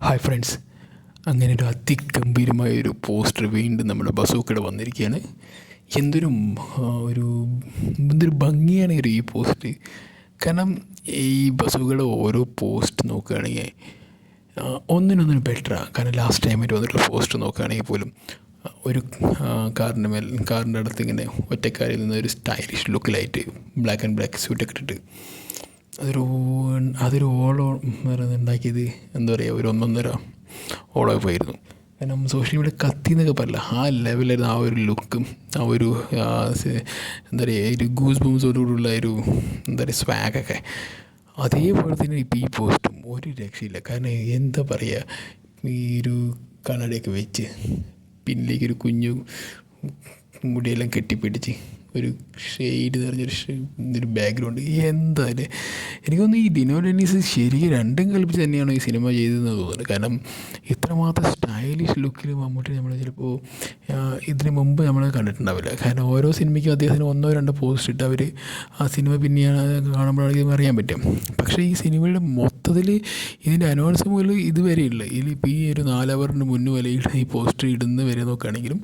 Hi friends, അങ്ങനെ ഒരു അതിഗംഭീരമായൊരു poster വീണ്ടും നമ്മുടെ ബസൂക്കയുടെ വന്നിരിക്കുകയാണ്. എന്തൊരു ഒരു എന്തൊരു ഭംഗിയാണ് ഈ പോസ്റ്റ്. കാരണം ഈ ബസൂക്കയുടെ ഓരോ പോസ്റ്റ് നോക്കുകയാണെങ്കിൽ ഒന്നിനൊന്നിനും ബെറ്ററാണ്. കാരണം ലാസ്റ്റ് ടൈമായിട്ട് വന്നിട്ടുള്ള പോസ്റ്റ് നോക്കുകയാണെങ്കിൽ പോലും ഒരു കാറിൻ്റെ അടുത്ത് ഇങ്ങനെ ഒറ്റക്കാരിൽ നിന്ന് ഒരു സ്റ്റൈലിഷ് ലുക്കിലായിട്ട് ബ്ലാക്ക് ആൻഡ് ബ്ലാക്ക് സ്യൂട്ടൊക്കെ ഇട്ടിട്ട് അതൊരു ഉണ്ടാക്കിയത് എന്താ പറയുക, ഒരു ഒന്നൊന്നര ഓളമായി പോയിരുന്നു. കാരണം സോഷ്യൽ മീഡിയ കത്തി എന്നൊക്കെ പറയില്ല, ആ ലെവലായിരുന്നു ആ ഒരു ലുക്കും, ആ ഒരു എന്താ പറയുക, ഒരു ഗൂസ് ബൂംസോടുകൂടിയുള്ള ഒരു എന്താ പറയുക സ്വാഗൊക്കെ. അതേപോലെ തന്നെ ഇപ്പോൾ ഈ പോസ്റ്റും ഒരു രക്ഷയില്ല. കാരണം എന്താ പറയുക, ഈ ഒരു കണ്ണടയൊക്കെ വെച്ച് പിന്നിലേക്കൊരു കുഞ്ഞു മുടിയെല്ലാം കെട്ടിപ്പിടിച്ച് ഒരു ഷെയ്ഡ് നിറഞ്ഞൊരു ബാക്ക്ഗ്രൗണ്ട്. എന്തായാലും എനിക്ക് തോന്നുന്നു ഈ ഡിനോ ഡെന്നീസ് ശരിക്കും രണ്ടും കൽപ്പിച്ച് തന്നെയാണ് ഈ സിനിമ ചെയ്തതെന്ന് തോന്നുന്നത്. കാരണം ഇത്രമാത്രം സ്റ്റൈലിഷ് ലുക്കിൽ മമ്മൂട്ടി നമ്മൾ ചിലപ്പോൾ ഇതിന് മുമ്പ് നമ്മൾ കണ്ടിട്ടുണ്ടാവില്ല. കാരണം ഓരോ സിനിമയ്ക്കും അദ്ദേഹത്തിന് ഒന്നോ രണ്ടോ പോസ്റ്റ് ഇട്ട് അവർ ആ സിനിമ പിന്നെയാണ് കാണുമ്പോഴാണെങ്കിൽ അറിയാൻ പറ്റും. പക്ഷേ ഈ സിനിമയുടെ മൊത്തത്തിൽ ഇതിൻ്റെ അനൗൺസ് മുതൽ ഇതുവരെ ഇല്ല. ഇതിലിപ്പോൾ ഈ ഒരു 4 അവറിന് മുന്നേ വരെയുള്ള ഈ പോസ്റ്റർ ഇടുന്ന വരെ നോക്കുകയാണെങ്കിലും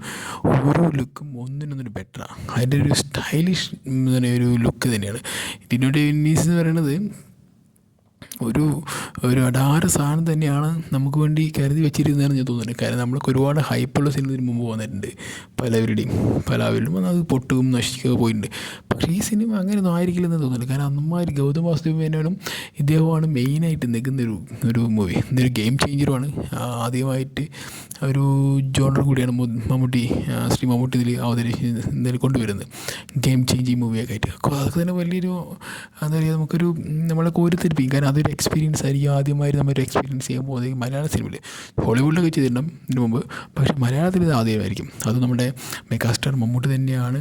ഓരോ ലുക്കും ഒന്നിനൊന്നിന് ബെറ്ററാണ്. അതിൻ്റെ ഒരു സ്റ്റൈലിഷ് ഒരു ലുക്ക് തന്നെയാണ്. ഡിനോ ഡെന്നീസ് എന്ന് പറയുന്നത് ഒരു അടാര സാധനം തന്നെയാണ് നമുക്ക് വേണ്ടി കരുതി വെച്ചിരുന്നതെന്ന് ഞാൻ തോന്നുന്നുണ്ട്. കാരണം നമ്മൾക്ക് ഒരുപാട് ഹൈപ്പുള്ള സിനിമ മുമ്പ് വന്നിട്ടുണ്ട്, പലവരിലും അത് പൊട്ടുകയും നശിക്കുകയൊക്കെ പോയിട്ടുണ്ട്. പക്ഷേ ഈ സിനിമ അങ്ങനെയൊന്നും ആയിരിക്കില്ലെന്ന് തോന്നുന്നുണ്ട്. കാരണം അന്നമാതിരി ഗൗതം വാസുദേവ് മേനോനും ഇദ്ദേഹമാണ് മെയിനായിട്ട് നിൽക്കുന്നൊരു മൂവി. ഇതൊരു ഗെയിം ചേഞ്ചറുമാണ്. ആദ്യമായിട്ട് ഒരു ജോണർ കൂടിയാണ് ശ്രീ മമ്മൂട്ടി ഇതിൽ കൊണ്ടുവരുന്നത്, ഗെയിം ചേഞ്ചിങ് മൂവിയൊക്കെ ആയിട്ട്. അപ്പോൾ അതൊക്കെ തന്നെ വലിയൊരു എന്താ പറയുക, നമ്മളെ കോരിത്തിരിപ്പിക്കും. കാരണം അതൊരു എക്സ്പീരിയൻസ് ആയിരിക്കും. ആദ്യമായിട്ട് നമ്മളൊരു എക്സ്പീരിയൻസ് ചെയ്യാൻ പോകുന്നത് മലയാള സിനിമയിൽ. ഹോളിവുഡിലൊക്കെ ചെയ്തിട്ടുണ്ടാകും ഇതിന് മുമ്പ്, പക്ഷേ മലയാളത്തിൽ ഇത് ആദ്യമായിരിക്കും. അത് നമ്മുടെ മെഗാസ്റ്റാർ മമ്മൂട്ടി തന്നെയാണ്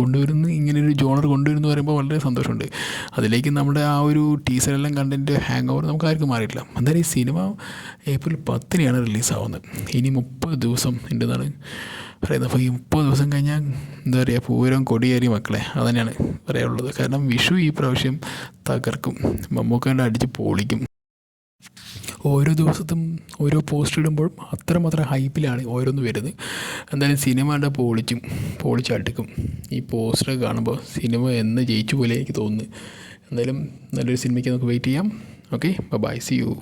കൊണ്ടുവരുന്നത്. ഇങ്ങനൊരു ജോണർ കൊണ്ടുവരുന്നു പറയുമ്പോൾ വളരെ സന്തോഷമുണ്ട്. അതിലേക്ക് നമ്മുടെ ആ ഒരു ടീസറെല്ലാം കണ്ടതിൻ്റെ ഹാങ് ഓവർ നമുക്ക് ആർക്കും മാറിയിട്ടില്ല. എന്തായാലും ഈ സിനിമ ഏപ്രിൽ 10-നാണ് റിലീസാവുന്നത്. ഇനി 30 ദിവസം ഉണ്ടെന്നാണ് പറയുന്നത്. അപ്പോൾ ഈ 30 ദിവസം കഴിഞ്ഞാൽ എന്താ പറയുക, പൂരം കൊടിയേറി മക്കളെ, അതന്നെയാണ് പറയാനുള്ളത്. കാരണം വിഷു ഈ പ്രാവശ്യം തകർക്കും, മമ്മൂക്കാണ്ട് അടിച്ച് പൊളിക്കും. ഓരോ ദിവസത്തും ഓരോ പോസ്റ്റ് ഇടുമ്പോഴും അത്രമാത്രം ഹൈപ്പിലാണ് ഓരോന്ന് വരുന്നത്. എന്തായാലും സിനിമ കണ്ട പൊളിച്ചടുക്കും. ഈ പോസ്റ്റർ കാണുമ്പോൾ സിനിമ എന്ന് ജയിച്ചു പോലെ എനിക്ക് തോന്നുന്നു. എന്തായാലും നല്ലൊരു സിനിമയ്ക്ക് നമുക്ക് വെയിറ്റ് ചെയ്യാം. Okay, bye, see U.